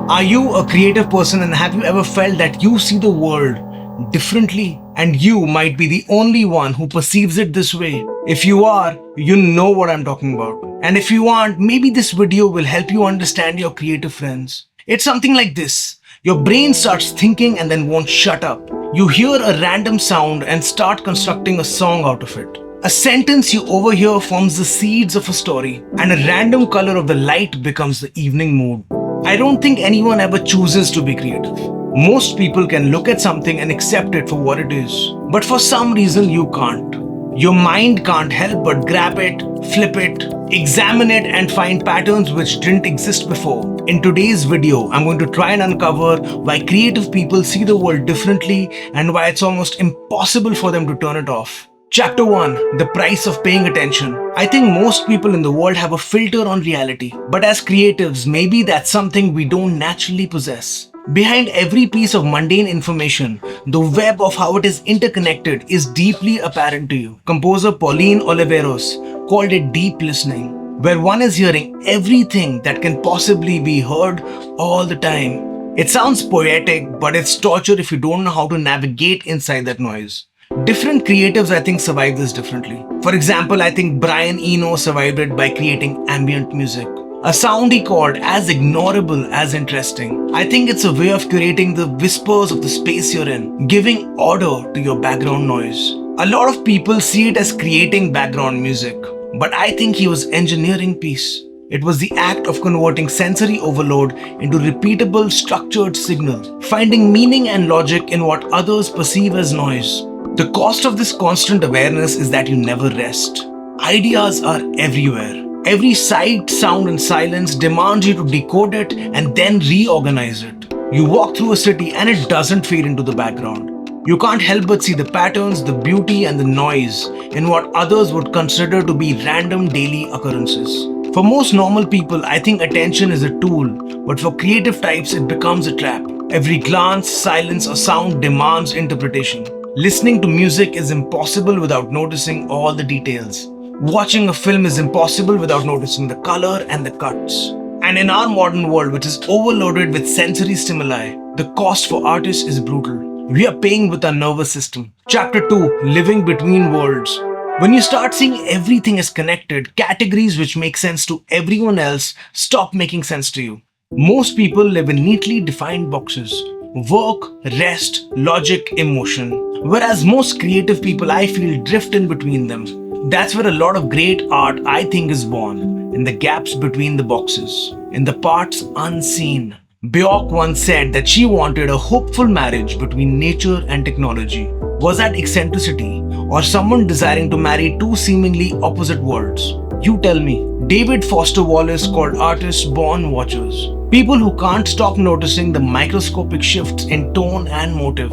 Are you a creative person and have you ever felt that you see the world differently and you might be the only one who perceives it this way? If you are, you know what I'm talking about. And if you aren't, maybe this video will help you understand your creative friends. It's something like this. Your brain starts thinking and then won't shut up. You hear a random sound and start constructing a song out of it. A sentence you overhear forms the seeds of a story, and a random color of the light becomes the evening mood. I don't think anyone ever chooses to be creative. Most people can look at something and accept it for what it is. But for some reason, you can't. Your mind can't help but grab it, flip it, examine it, and find patterns which didn't exist before. In today's video, I'm going to try and uncover why creative people see the world differently and why it's almost impossible for them to turn it off. Chapter 1. The Price of Paying Attention. I think most people in the world have a filter on reality, but as creatives, maybe that's something we don't naturally possess. Behind every piece of mundane information, the web of how it is interconnected is deeply apparent to you. Composer Pauline Oliveros called it deep listening, where one is hearing everything that can possibly be heard all the time. It sounds poetic, but it's torture if you don't know how to navigate inside that noise. Different creatives, I think, survive this differently. For example, I think Brian Eno survived it by creating ambient music, a sound he called as ignorable as interesting. I think it's a way of curating the whispers of the space you're in, giving order to your background noise. A lot of people see it as creating background music, but I think he was engineering peace. It was the act of converting sensory overload into repeatable, structured signal, finding meaning and logic in what others perceive as noise. The cost of this constant awareness is that you never rest. Ideas are everywhere. Every sight, sound, and silence demands you to decode it and then reorganize it. You walk through a city and it doesn't fade into the background. You can't help but see the patterns, the beauty, and the noise in what others would consider to be random daily occurrences. For most normal people, I think attention is a tool, but for creative types, it becomes a trap. Every glance, silence, or sound demands interpretation. Listening to music is impossible without noticing all the details. Watching a film is impossible without noticing the color and the cuts. And in our modern world, which is overloaded with sensory stimuli, the cost for artists is brutal. We are paying with our nervous system. Chapter 2. Living Between Worlds. When you start seeing everything as connected, categories which make sense to everyone else stop making sense to you. Most people live in neatly defined boxes. Work, rest, logic, emotion. Whereas most creative people, I feel, drift in between them. That's where a lot of great art, I think, is born. In the gaps between the boxes. In the parts unseen. Bjork once said that she wanted a hopeful marriage between nature and technology. Was that eccentricity? Or someone desiring to marry two seemingly opposite worlds? You tell me. David Foster Wallace called artists born watchers. People who can't stop noticing the microscopic shifts in tone and motive.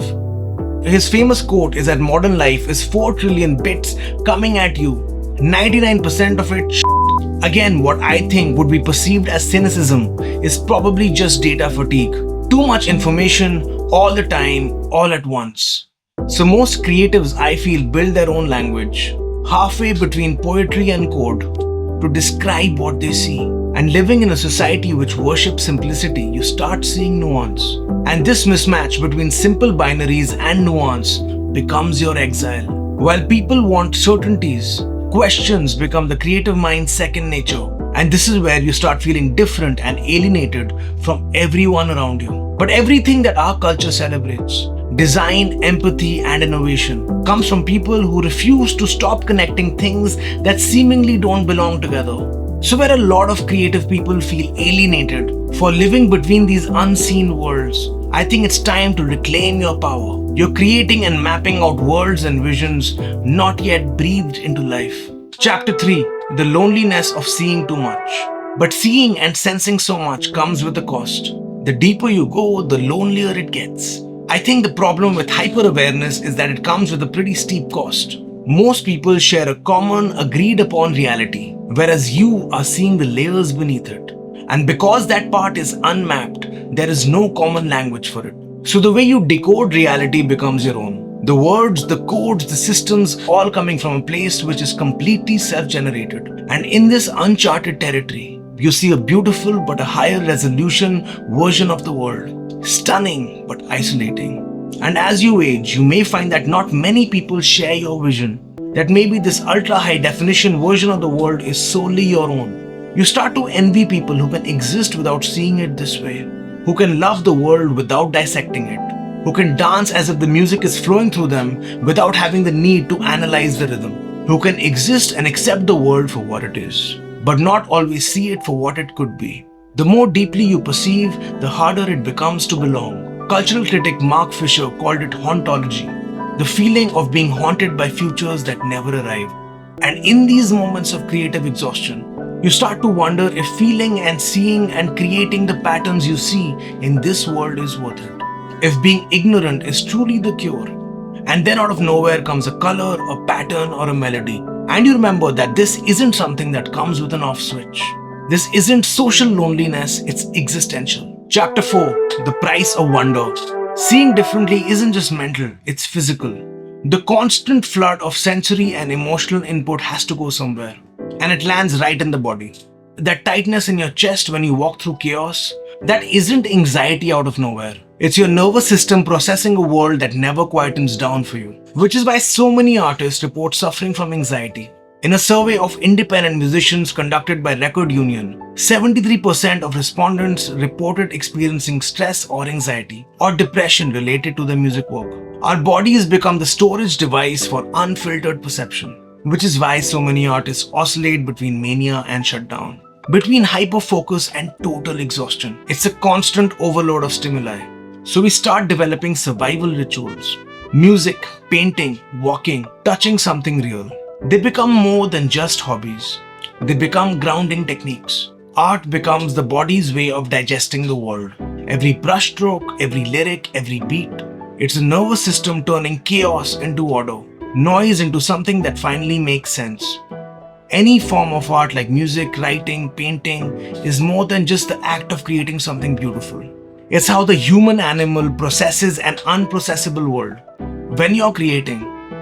His famous quote is that modern life is 4 trillion bits coming at you. 99% of it shit. Again, what I think would be perceived as cynicism is probably just data fatigue. Too much information, all the time, all at once. So most creatives, I feel, build their own language, halfway between poetry and code, to describe what they see. And living in a society which worships simplicity, you start seeing nuance. And this mismatch between simple binaries and nuance becomes your exile. While people want certainties, questions become the creative mind's second nature. And this is where you start feeling different and alienated from everyone around you. But everything that our culture celebrates, design, empathy, and innovation, comes from people who refuse to stop connecting things that seemingly don't belong together. So where a lot of creative people feel alienated for living between these unseen worlds, I think it's time to reclaim your power. You're creating and mapping out worlds and visions not yet breathed into life. Chapter 3. The Loneliness of Seeing Too Much. But seeing and sensing so much comes with a cost. The deeper you go, the lonelier it gets. I think the problem with hyper-awareness is that it comes with a pretty steep cost. Most people share a common, agreed upon reality, whereas you are seeing the layers beneath it. And because that part is unmapped, there is no common language for it. So the way you decode reality becomes your own. The words, the codes, the systems, all coming from a place which is completely self-generated. And in this uncharted territory, You see a beautiful but a higher resolution version of the world. Stunning but isolating. And as you age, you may find that not many people share your vision. That maybe this ultra high definition version of the world is solely your own. You start to envy people who can exist without seeing it this way, who can love the world without dissecting it, who can dance as if the music is flowing through them without having the need to analyze the rhythm, who can exist and accept the world for what it is, but not always see it for what it could be. The more deeply you perceive, the harder it becomes to belong. Cultural critic Mark Fisher called it hauntology, the feeling of being haunted by futures that never arrive. And in these moments of creative exhaustion, you start to wonder if feeling and seeing and creating the patterns you see in this world is worth it. If being ignorant is truly the cure. And then out of nowhere comes a color, a pattern, or a melody. And you remember that this isn't something that comes with an off switch. This isn't social loneliness, it's existential. Chapter 4, The Price of Wonder. Seeing differently isn't just mental, it's physical. The constant flood of sensory and emotional input has to go somewhere, and it lands right in the body. That tightness in your chest when you walk through chaos, that isn't anxiety out of nowhere. It's your nervous system processing a world that never quietens down for you. Which is why so many artists report suffering from anxiety. In a survey of independent musicians conducted by Record Union, 73% of respondents reported experiencing stress or anxiety or depression related to their music work. Our bodies become the storage device for unfiltered perception, which is why so many artists oscillate between mania and shutdown, between hyperfocus and total exhaustion. It's a constant overload of stimuli. So we start developing survival rituals. Music, painting, walking, touching something real. They become more than just hobbies. They become grounding techniques. Art becomes the body's way of digesting the world. Every brushstroke, every lyric, every beat. It's a nervous system turning chaos into order, noise into something that finally makes sense. Any form of art like music, writing, painting is more than just the act of creating something beautiful. It's how the human animal processes an unprocessable world. When you're creating,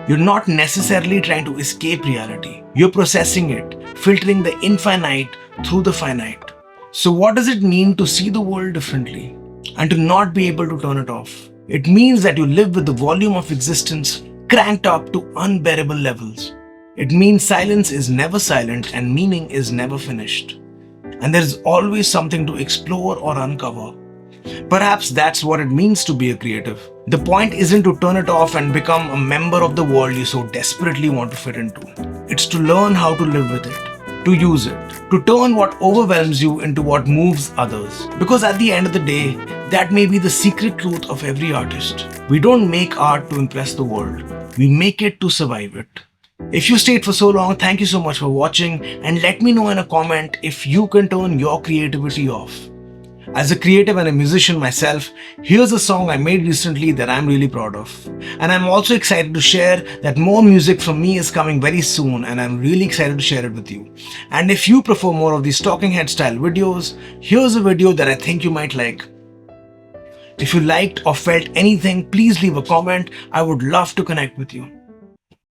you're not necessarily trying to escape reality. You're processing it, filtering the infinite through the finite. So what does it mean to see the world differently and to not be able to turn it off? It means that you live with the volume of existence cranked up to unbearable levels. It means silence is never silent and meaning is never finished. And there is always something to explore or uncover. Perhaps that's what it means to be a creative. The point isn't to turn it off and become a member of the world you so desperately want to fit into. It's to learn how to live with it, to use it, to turn what overwhelms you into what moves others. Because at the end of the day, that may be the secret truth of every artist. We don't make art to impress the world. We make it to survive it. If you stayed for so long, thank you so much for watching, and let me know in a comment if you can turn your creativity off. As a creative and a musician myself, here's a song I made recently that I'm really proud of. And I'm also excited to share that more music from me is coming very soon, and I'm really excited to share it with you. And if you prefer more of these talking head style videos, here's a video that I think you might like. If you liked or felt anything, please leave a comment. I would love to connect with you.